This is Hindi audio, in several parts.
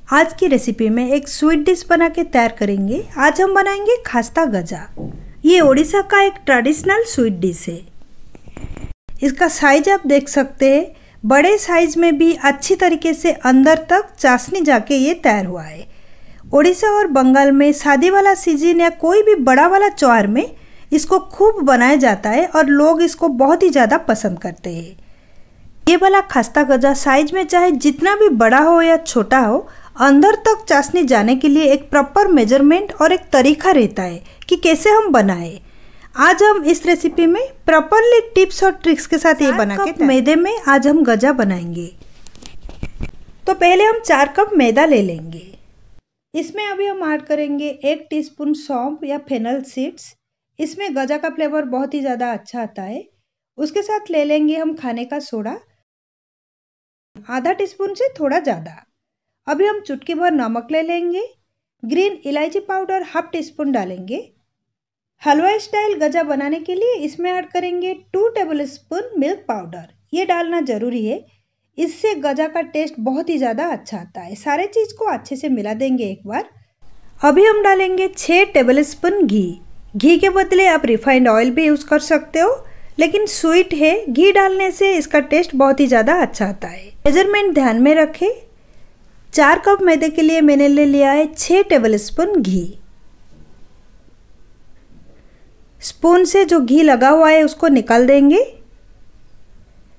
आज की रेसिपी में एक स्वीट डिश बना के तैयार करेंगे। आज हम बनाएंगे खास्ता गजा। ये ओडिशा का एक ट्रेडिशनल स्वीट डिश है। इसका साइज आप देख सकते हैं, बड़े साइज में भी अच्छी तरीके से अंदर तक चाशनी जाके ये तैयार हुआ है। ओडिशा और बंगाल में शादी वाला सीजन या कोई भी बड़ा वाला त्योहार में इसको खूब बनाया जाता है और लोग इसको बहुत ही ज़्यादा पसंद करते हैं। ये वाला खास्ता गजा साइज में चाहे जितना भी बड़ा हो या छोटा हो, अंदर तक चाशनी जाने के लिए एक प्रॉपर मेजरमेंट और एक तरीका रहता है कि कैसे हम बनाएं। आज हम इस रेसिपी में प्रॉपरली टिप्स और ट्रिक्स के साथ ये बना के मैदे में आज हम गजा बनाएंगे। तो पहले हम 4 कप मैदा ले लेंगे। इसमें अभी हम ऐड करेंगे 1 टीस्पून सौंफ या फेनल सीड्स। इसमें गजा का फ्लेवर बहुत ही ज़्यादा अच्छा आता है। उसके साथ ले लेंगे हम खाने का सोडा, आधा टीस्पून से थोड़ा ज़्यादा। अभी हम चुटकी भर नमक ले लेंगे। ग्रीन इलायची पाउडर हाफ टीस्पून डालेंगे। हलवाई स्टाइल गजा बनाने के लिए इसमें ऐड करेंगे 2 टेबलस्पून मिल्क पाउडर। ये डालना ज़रूरी है, इससे गजा का टेस्ट बहुत ही ज़्यादा अच्छा आता है। सारे चीज़ को अच्छे से मिला देंगे एक बार। अभी हम डालेंगे 6 टेबलस्पून घी। घी के बदले आप रिफाइंड ऑयल भी यूज़ कर सकते हो, लेकिन स्वीट है, घी डालने से इसका टेस्ट बहुत ही ज़्यादा अच्छा आता है। मेजरमेंट ध्यान में रखें। 4 कप मैदे के लिए मैंने ले लिया है 6 टेबलस्पून घी। स्पून से जो घी लगा हुआ है उसको निकाल देंगे।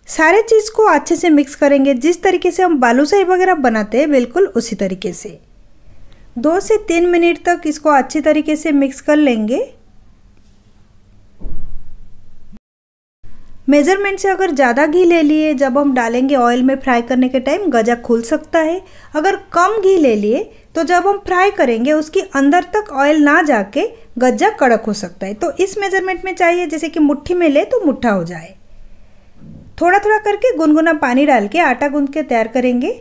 सारे चीज़ को अच्छे से मिक्स करेंगे। जिस तरीके से हम बालूशाही वगैरह बनाते हैं बिल्कुल उसी तरीके से 2 से 3 मिनट तक इसको अच्छी तरीके से मिक्स कर लेंगे। मेजरमेंट से अगर ज़्यादा घी ले लिए, जब हम डालेंगे ऑयल में फ्राई करने के टाइम गजा खुल सकता है। अगर कम घी ले लिए तो जब हम फ्राई करेंगे उसकी अंदर तक ऑयल ना जाके गजा कड़क हो सकता है। तो इस मेजरमेंट में चाहिए जैसे कि मुट्ठी में ले तो मुट्ठा हो जाए। थोड़ा थोड़ा करके गुनगुना पानी डाल के आटा गूंद के तैयार करेंगे।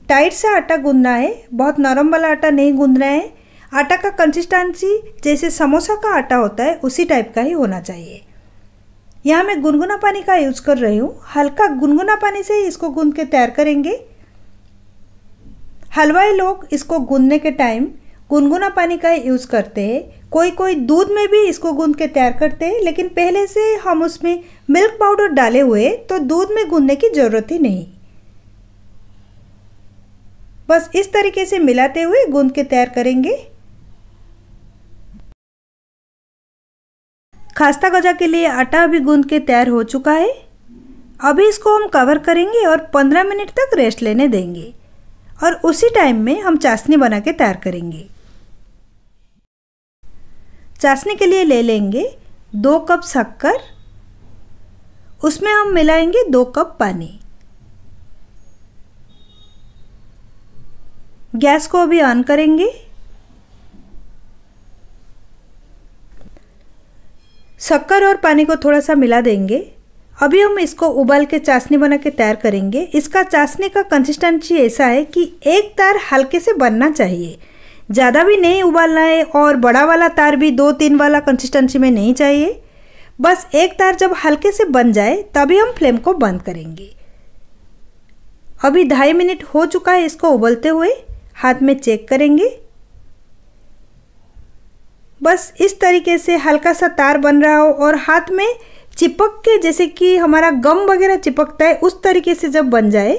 टाइट सा आटा गूंदना है, बहुत नरम वाला आटा नहीं गूंदना है। आटा का कंसिस्टेंसी जैसे समोसा का आटा होता है उसी टाइप का ही होना चाहिए। यहाँ मैं गुनगुना पानी का यूज कर रही हूँ। हल्का गुनगुना पानी से ही इसको गूंद के तैयार करेंगे। हलवाई लोग इसको गूंदने के टाइम गुनगुना पानी का यूज़ करते हैं। कोई कोई दूध में भी इसको गूंद के तैयार करते हैं, लेकिन पहले से हम उसमें मिल्क पाउडर डाले हुए तो दूध में गूंदने की ज़रूरत ही नहीं। बस इस तरीके से मिलाते हुए गूंद के तैयार करेंगे। खास्ता गजा के लिए आटा अभी गूंद के तैयार हो चुका है। अभी इसको हम कवर करेंगे और 15 मिनट तक रेस्ट लेने देंगे और उसी टाइम में हम चाशनी बना के तैयार करेंगे। चाशनी के लिए ले लेंगे 2 कप शक्कर, उसमें हम मिलाएंगे 2 कप पानी। गैस को अभी ऑन करेंगे। शक्कर और पानी को थोड़ा सा मिला देंगे। अभी हम इसको उबाल के चाशनी बना के तैयार करेंगे। इसका चाशनी का कंसिस्टेंसी ऐसा है कि एक तार हल्के से बनना चाहिए, ज़्यादा भी नहीं उबालना है और बड़ा वाला तार भी 2-3 वाला कंसिस्टेंसी में नहीं चाहिए। बस एक तार जब हल्के से बन जाए तभी हम फ्लेम को बंद करेंगे। अभी 2.5 मिनट हो चुका है इसको उबलते हुए। हाथ में चेक करेंगे। बस इस तरीके से हल्का सा तार बन रहा हो और हाथ में चिपक के जैसे कि हमारा गम वगैरह चिपकता है उस तरीके से जब बन जाए,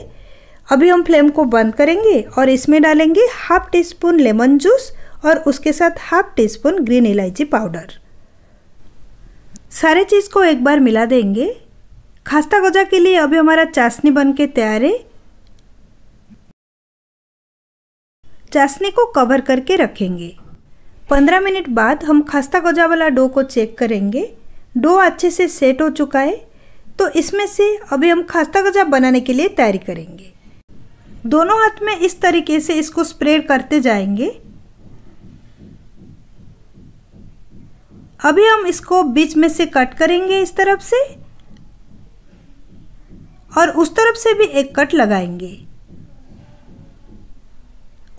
अभी हम फ्लेम को बंद करेंगे और इसमें डालेंगे हाफ टीस्पून लेमन जूस और उसके साथ हाफ टीस्पून ग्रीन इलायची पाउडर। सारे चीज़ को एक बार मिला देंगे। खास्ता गजा के लिए अभी हमारा चाशनी बन के तैयार है। चाशनी को कवर करके रखेंगे। 15 मिनट बाद हम खास्ता गजा वाला डो को चेक करेंगे। डो अच्छे से सेट हो चुका है, तो इसमें से अभी हम खास्ता गजा बनाने के लिए तैयारी करेंगे। दोनों हाथ में इस तरीके से इसको स्प्रेड करते जाएंगे। अभी हम इसको बीच में से कट करेंगे इस तरफ से और उस तरफ से भी एक कट लगाएंगे।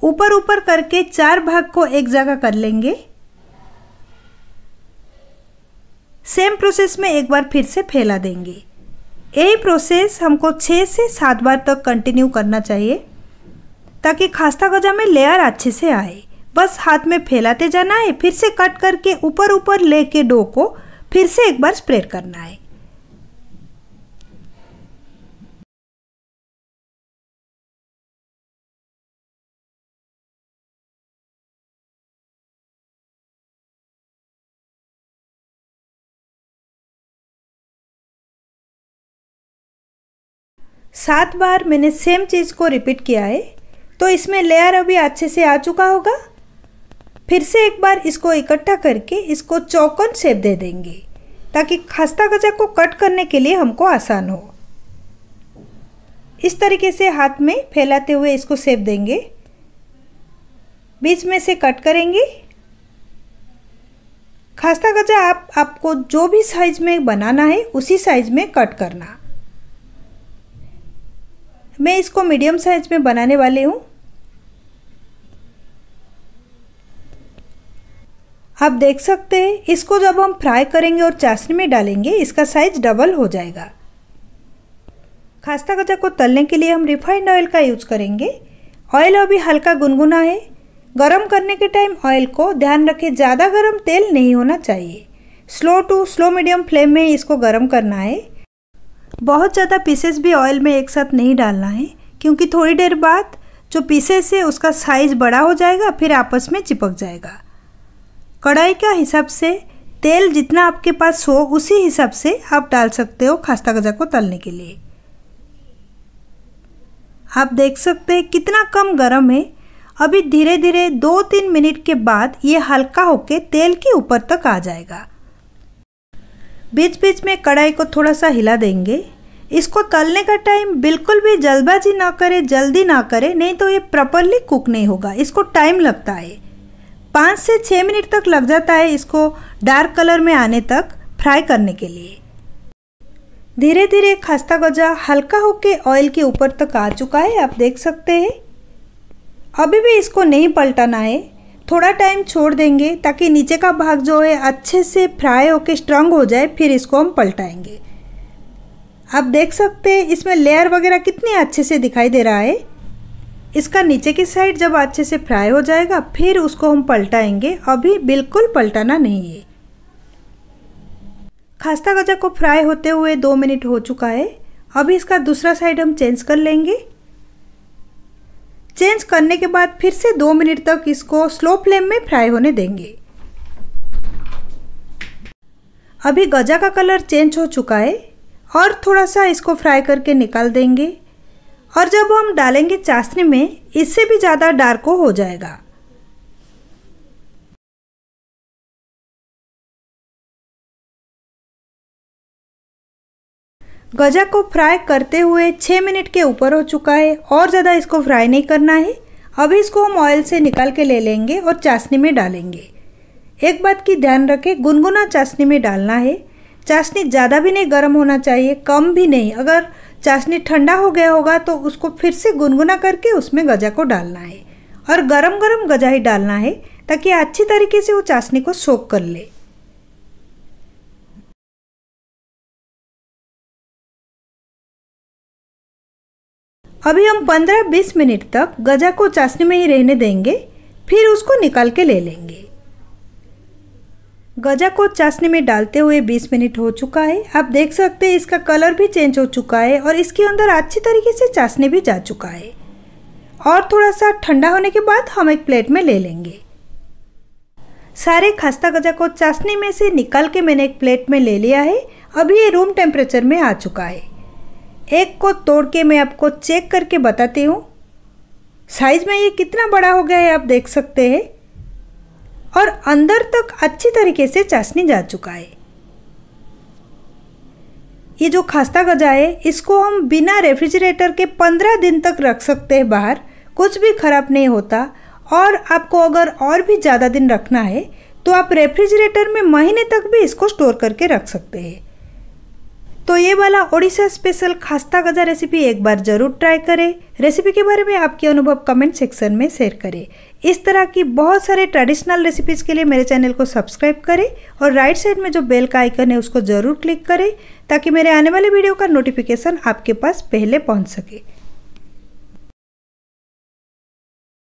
ऊपर ऊपर करके 4 भाग को एक जगह कर लेंगे। सेम प्रोसेस में एक बार फिर से फैला देंगे। यही प्रोसेस हमको 6 से 7 बार तक कंटिन्यू करना चाहिए। ताकि खास्ता गजा में लेयर अच्छे से आए। बस हाथ में फैलाते जाना है, फिर से कट करके ऊपर ऊपर लेके डो को फिर से एक बार स्प्रेड करना है। सात बार मैंने सेम चीज़ को रिपीट किया है, तो इसमें लेयर अभी अच्छे से आ चुका होगा। फिर से एक बार इसको इकट्ठा करके इसको चौकोन शेप दे देंगे ताकि खास्ता गजा को कट करने के लिए हमको आसान हो। इस तरीके से हाथ में फैलाते हुए इसको शेप देंगे, बीच में से कट करेंगे। खास्ता गजा आपको जो भी साइज में बनाना है उसी साइज में कट करना। मैं इसको मीडियम साइज में बनाने वाली हूँ। आप देख सकते हैं इसको जब हम फ्राई करेंगे और चाशनी में डालेंगे इसका साइज डबल हो जाएगा। खास्ता गजा को तलने के लिए हम रिफाइंड ऑयल का यूज करेंगे। ऑयल अभी हल्का गुनगुना है। गरम करने के टाइम ऑयल को ध्यान रखें, ज़्यादा गरम तेल नहीं होना चाहिए। Slow to slow medium flame में इसको गरम करना है। बहुत ज़्यादा पीसेस भी ऑयल में एक साथ नहीं डालना है, क्योंकि थोड़ी देर बाद जो पीसेस है उसका साइज़ बड़ा हो जाएगा, फिर आपस में चिपक जाएगा। कढ़ाई का हिसाब से तेल जितना आपके पास हो उसी हिसाब से आप डाल सकते हो खास्ता गजा को तलने के लिए। आप देख सकते हैं कितना कम गरम है। अभी धीरे धीरे 2-3 मिनट के बाद ये हल्का होके तेल के ऊपर तक आ जाएगा। बीच बीच में कढ़ाई को थोड़ा सा हिला देंगे। इसको तलने का टाइम बिल्कुल भी जल्दबाजी ना करें, जल्दी ना करें, नहीं तो ये प्रॉपरली कुक नहीं होगा। इसको टाइम लगता है, 5 से 6 मिनट तक लग जाता है इसको डार्क कलर में आने तक फ्राई करने के लिए। धीरे धीरे खास्ता गजा हल्का होके ऑयल के ऊपर तक आ चुका है, आप देख सकते हैं। अभी भी इसको नहीं पलटाना है, थोड़ा टाइम छोड़ देंगे ताकि नीचे का भाग जो है अच्छे से फ्राई होके स्ट्रॉन्ग हो जाए, फिर इसको हम पलटाएंगे। आप देख सकते हैं इसमें लेयर वगैरह कितनी अच्छे से दिखाई दे रहा है। इसका नीचे की साइड जब अच्छे से फ्राई हो जाएगा फिर उसको हम पलटाएंगे, अभी बिल्कुल पलटाना नहीं है। खास्ता गजा को फ्राई होते हुए 2 मिनट हो चुका है। अभी इसका दूसरा साइड हम चेंज कर लेंगे। चेंज करने के बाद फिर से 2 मिनट तक इसको स्लो फ्लेम में फ्राई होने देंगे। अभी गजा का कलर चेंज हो चुका है और थोड़ा सा इसको फ्राई करके निकाल देंगे। और जब हम डालेंगे चाशनी में इससे भी ज़्यादा डार्क हो जाएगा। गजा को फ्राई करते हुए 6 मिनट के ऊपर हो चुका है और ज़्यादा इसको फ्राई नहीं करना है। अभी इसको हम ऑयल से निकाल के ले लेंगे और चाशनी में डालेंगे। एक बात की ध्यान रखें, गुनगुना चाशनी में डालना है। चाशनी ज़्यादा भी नहीं गर्म होना चाहिए, कम भी नहीं। अगर चाशनी ठंडा हो गया होगा तो उसको फिर से गुनगुना करके उसमें गजा को डालना है और गरम गरम गजा ही डालना है ताकि अच्छी तरीके से वो चाशनी को सोक कर ले। अभी हम 15-20 मिनट तक गजा को चाशनी में ही रहने देंगे, फिर उसको निकाल के ले लेंगे। गजा को चाशनी में डालते हुए 20 मिनट हो चुका है। आप देख सकते हैं इसका कलर भी चेंज हो चुका है और इसके अंदर अच्छी तरीके से चाशनी भी जा चुका है। और थोड़ा सा ठंडा होने के बाद हम एक प्लेट में ले लेंगे। सारे खास्ता गजा को चाशनी में से निकाल के मैंने एक प्लेट में ले लिया है। अभी ये रूम टेम्परेचर में आ चुका है। एक को तोड़ के मैं आपको चेक करके बताती हूँ। साइज में ये कितना बड़ा हो गया है आप देख सकते हैं और अंदर तक अच्छी तरीके से चाशनी जा चुका है। ये जो खास्ता गजा है इसको हम बिना रेफ्रिजरेटर के 15 दिन तक रख सकते हैं बाहर, कुछ भी ख़राब नहीं होता। और आपको अगर और भी ज़्यादा दिन रखना है तो आप रेफ्रिजरेटर में महीने तक भी इसको स्टोर करके रख सकते हैं। तो ये वाला ओडिशा स्पेशल खास्ता गजा रेसिपी एक बार ज़रूर ट्राई करें। रेसिपी के बारे में आपके अनुभव कमेंट सेक्शन में शेयर करें। इस तरह की बहुत सारे ट्रेडिशनल रेसिपीज़ के लिए मेरे चैनल को सब्सक्राइब करें और राइट साइड में जो बेल का आइकन है उसको ज़रूर क्लिक करें ताकि मेरे आने वाले वीडियो का नोटिफिकेशन आपके पास पहले पहुंच सके।